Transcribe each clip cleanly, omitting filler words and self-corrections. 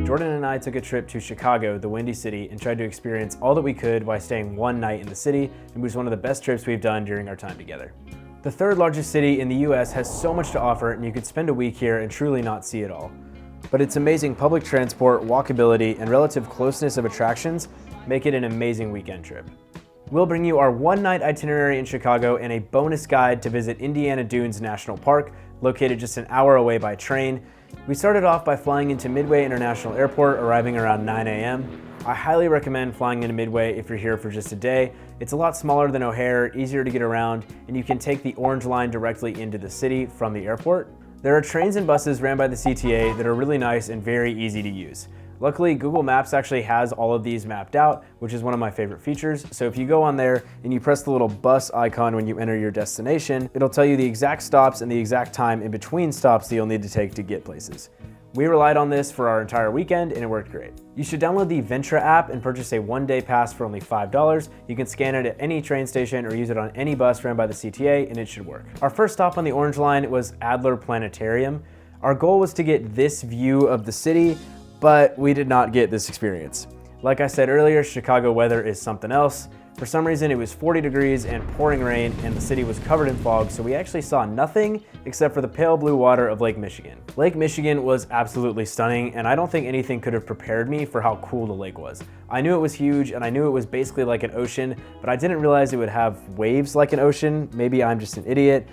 Jordan and I took a trip to Chicago, the Windy City, and tried to experience all that we could while staying one night in the city, and it was one of the best trips we've done during our time together. The third largest city in the US has so much to offer, and you could spend a week here and truly not see it all. But its amazing public transport, walkability, and relative closeness of attractions make it an amazing weekend trip. We'll bring you our one-night itinerary in Chicago and a bonus guide to visit Indiana Dunes National Park, located just an hour away by train. We started off by flying into Midway International Airport, arriving around 9 a.m. I highly recommend flying into Midway if you're here for just a day. It's a lot smaller than O'Hare, easier to get around, and you can take the Orange Line directly into the city from the airport. There are trains and buses ran by the CTA that are really nice and very easy to use. Luckily, Google Maps actually has all of these mapped out, which is one of my favorite features. So if you go on there and you press the little bus icon when you enter your destination, it'll tell you the exact stops and the exact time in between stops that you'll need to take to get places. We relied on this for our entire weekend and it worked great. You should download the Ventra app and purchase a one-day pass for only $5. You can scan it at any train station or use it on any bus ran by the CTA and it should work. Our first stop on the Orange Line was Adler Planetarium. Our goal was to get this view of the city, but we did not get this experience. Like I said earlier, Chicago weather is something else. For some reason, it was 40 degrees and pouring rain, and the city was covered in fog, so we actually saw nothing except for the pale blue water of Lake Michigan. Lake Michigan was absolutely stunning, and I don't think anything could have prepared me for how cool the lake was. I knew it was huge, and I knew it was basically like an ocean, but I didn't realize it would have waves like an ocean. Maybe I'm just an idiot.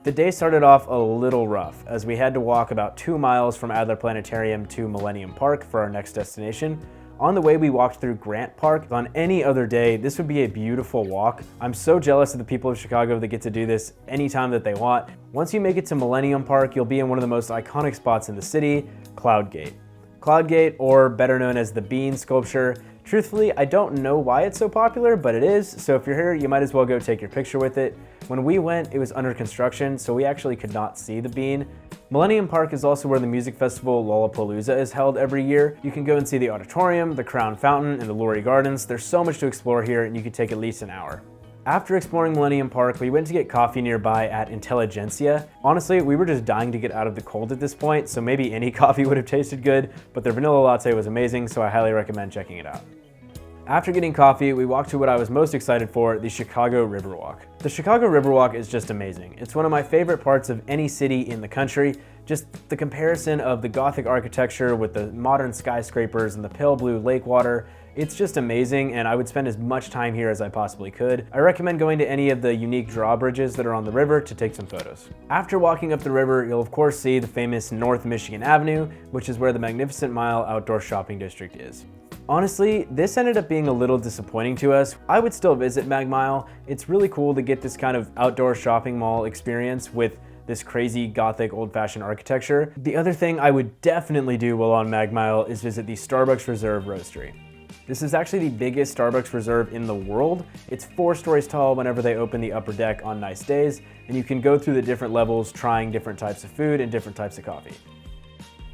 The day started off a little rough, as we had to walk about 2 miles from Adler Planetarium to Millennium Park for our next destination. On the way, we walked through Grant Park. On any other day, this would be a beautiful walk. I'm so jealous of the people of Chicago that get to do this anytime that they want. Once you make it to Millennium Park, you'll be in one of the most iconic spots in the city, Cloud Gate. Cloud Gate, or better known as the Bean sculpture. Truthfully, I don't know why it's so popular, but it is, so if you're here, you might as well go take your picture with it. When we went, it was under construction, so we actually could not see the bean. Millennium Park is also where the music festival Lollapalooza is held every year. You can go and see the auditorium, the Crown Fountain, and the Lurie Gardens. There's so much to explore here, and you could take at least an hour. After exploring Millennium Park, we went to get coffee nearby at Intelligentsia. Honestly, we were just dying to get out of the cold at this point, so maybe any coffee would have tasted good, but their vanilla latte was amazing, so I highly recommend checking it out. After getting coffee, we walked to what I was most excited for, the Chicago Riverwalk. The Chicago Riverwalk is just amazing. It's one of my favorite parts of any city in the country. Just the comparison of the Gothic architecture with the modern skyscrapers and the pale blue lake water. It's just amazing, and I would spend as much time here as I possibly could. I recommend going to any of the unique drawbridges that are on the river to take some photos. After walking up the river, you'll of course see the famous North Michigan Avenue, which is where the Magnificent Mile outdoor shopping district is. Honestly, this ended up being a little disappointing to us. I would still visit Mag Mile. It's really cool to get this kind of outdoor shopping mall experience with this crazy Gothic old-fashioned architecture. The other thing I would definitely do while on Mag Mile is visit the Starbucks Reserve Roastery. This is actually the biggest Starbucks Reserve in the world. It's 4 stories tall whenever they open the upper deck on nice days, and you can go through the different levels trying different types of food and different types of coffee.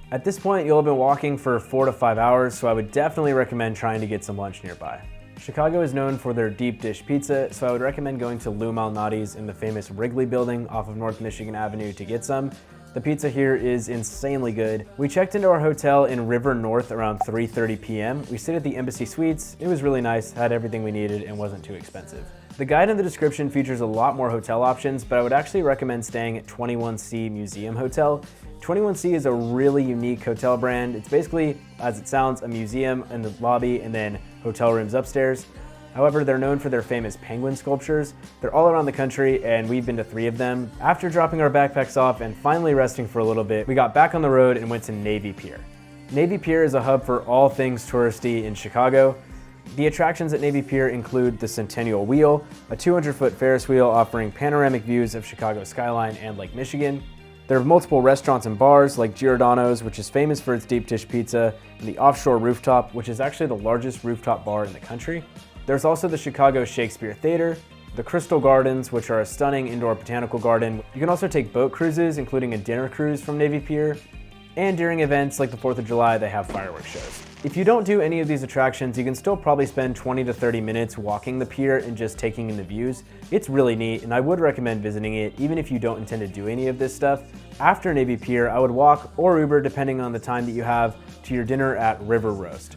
At this point, you'll have been walking for 4 to 5 hours, so I would definitely recommend trying to get some lunch nearby. Chicago is known for their deep dish pizza, so I would recommend going to Lou Malnati's in the famous Wrigley building off of North Michigan Avenue to get some. The pizza here is insanely good. We checked into our hotel in River North around 3:30 p.m. We stayed at the Embassy Suites. It was really nice, had everything we needed, and wasn't too expensive. The guide in the description features a lot more hotel options, but I would actually recommend staying at 21C Museum Hotel. 21C is a really unique hotel brand. It's basically, as it sounds, a museum in the lobby and then hotel rooms upstairs. However, they're known for their famous penguin sculptures. They're all around the country, and we've been to 3 of them. After dropping our backpacks off and finally resting for a little bit, we got back on the road and went to Navy Pier. Navy Pier is a hub for all things touristy in Chicago. The attractions at Navy Pier include the Centennial Wheel, a 200-foot Ferris wheel offering panoramic views of Chicago's skyline and Lake Michigan. There are multiple restaurants and bars like Giordano's, which is famous for its deep dish pizza, and the Offshore Rooftop, which is actually the largest rooftop bar in the country. There's also the Chicago Shakespeare Theater, the Crystal Gardens, which are a stunning indoor botanical garden. You can also take boat cruises, including a dinner cruise from Navy Pier. And during events like the 4th of July, they have fireworks shows. If you don't do any of these attractions, you can still probably spend 20 to 30 minutes walking the pier and just taking in the views. It's really neat, and I would recommend visiting it even if you don't intend to do any of this stuff. After Navy Pier, I would walk or Uber, depending on the time that you have, to your dinner at River Roast.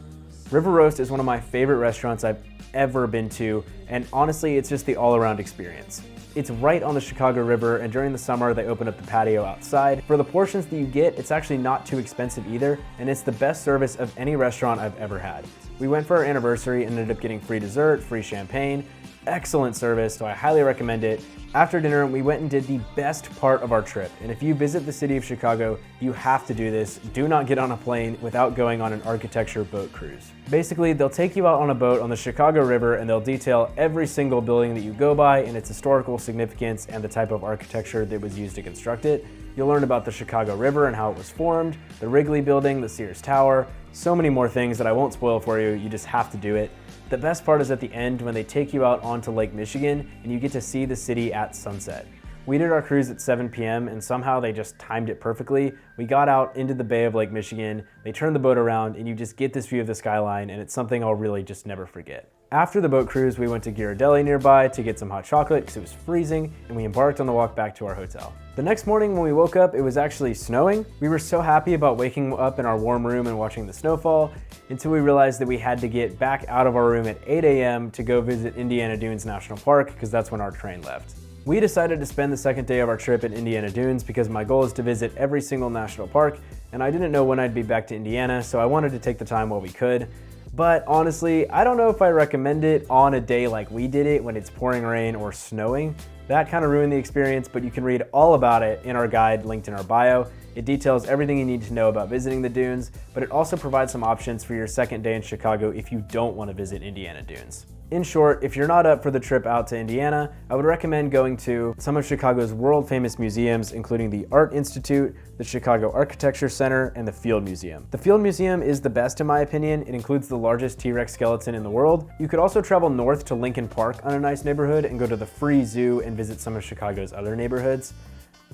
River Roast is one of my favorite restaurants I've ever been to, and honestly, it's just the all-around experience. It's right on the Chicago River, and during the summer, they open up the patio outside. For the portions that you get, it's actually not too expensive either, and it's the best service of any restaurant I've ever had. We went for our anniversary and ended up getting free dessert, free champagne, excellent service, so I highly recommend it. After dinner, we went and did the best part of our trip, and if you visit the city of Chicago, you have to do this. Do not get on a plane without going on an architecture boat cruise. Basically, they'll take you out on a boat on the Chicago River and they'll detail every single building that you go by and its historical significance and the type of architecture that was used to construct it. You'll learn about the Chicago River and how it was formed, the Wrigley Building, the Sears Tower, so many more things that I won't spoil for you, you just have to do it. The best part is at the end when they take you out onto Lake Michigan and you get to see the city at sunset. We did our cruise at 7 p.m. and somehow they just timed it perfectly. We got out into the bay of Lake Michigan, they turned the boat around, and you just get this view of the skyline, and it's something I'll really just never forget. After the boat cruise, we went to Ghirardelli nearby to get some hot chocolate because it was freezing, and we embarked on the walk back to our hotel. The next morning when we woke up, it was actually snowing. We were so happy about waking up in our warm room and watching the snowfall until we realized that we had to get back out of our room at 8 a.m. to go visit Indiana Dunes National Park because that's when our train left. We decided to spend the second day of our trip at Indiana Dunes because my goal is to visit every single national park, and I didn't know when I'd be back to Indiana, so I wanted to take the time while we could. But honestly, I don't know if I recommend it on a day like we did it when it's pouring rain or snowing. That kind of ruined the experience, but you can read all about it in our guide linked in our bio. It details everything you need to know about visiting the dunes, but it also provides some options for your second day in Chicago if you don't want to visit Indiana Dunes. In short, if you're not up for the trip out to Indiana, I would recommend going to some of Chicago's world-famous museums, including the Art Institute, the Chicago Architecture Center, and the Field Museum. The Field Museum is the best in my opinion. It includes the largest T-Rex skeleton in the world. You could also travel north to Lincoln Park on a nice neighborhood and go to the Free Zoo and visit some of Chicago's other neighborhoods.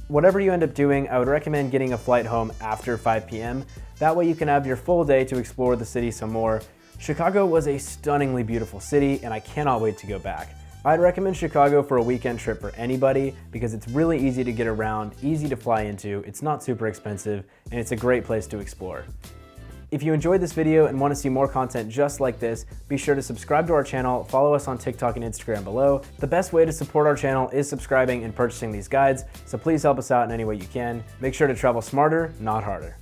Whatever you end up doing, I would recommend getting a flight home after 5 p.m. That way you can have your full day to explore the city some more. Chicago was a stunningly beautiful city, and I cannot wait to go back. I'd recommend Chicago for a weekend trip for anybody because it's really easy to get around, easy to fly into, it's not super expensive, and it's a great place to explore. If you enjoyed this video and want to see more content just like this, be sure to subscribe to our channel, follow us on TikTok and Instagram below. The best way to support our channel is subscribing and purchasing these guides, so please help us out in any way you can. Make sure to travel smarter, not harder.